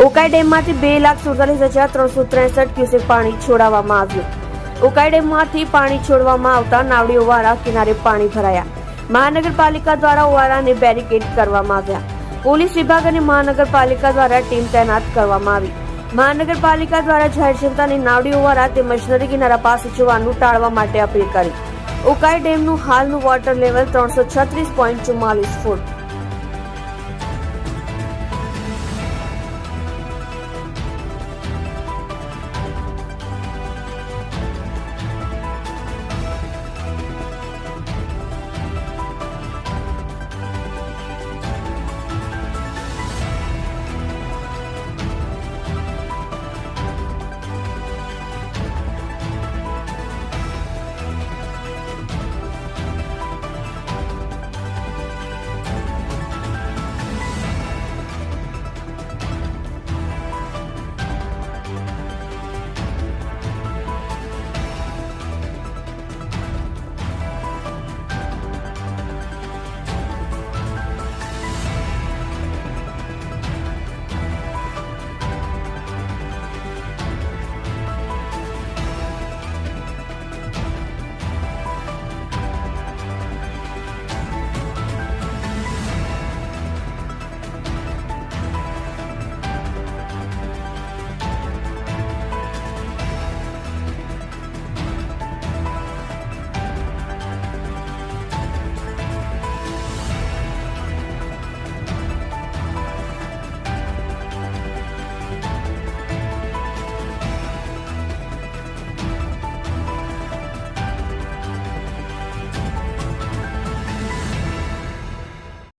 ઉકાઈ ડેમમાંથી 2,47,363 ક્યુસેક પાણી છોડવામાં આવ્યું. ઉકાઈ ડેમમાંથી પાણી છોડવામાં આવતા નાવડી ઓવારા કિનારે પાણી ભરાયા. મહાનગરપાલિકા દ્વારા ઓવારાને બેરિકેડ કરવામાં આવ્યા. પોલીસ વિભાગ અને મહાનગરપાલિકા દ્વારા ટીમ તૈનાત કરવામાં આવી. મહાનગરપાલિકા દ્વારા જાહેર જનતાને નાવડી ઓવારા તેમજ નદી કિનારા પાસે જવાનું ટાળવા માટે અપીલ કરી. ઉકાઈ ડેમનું હાલનું વોટર લેવલ 336.44 ફૂટ.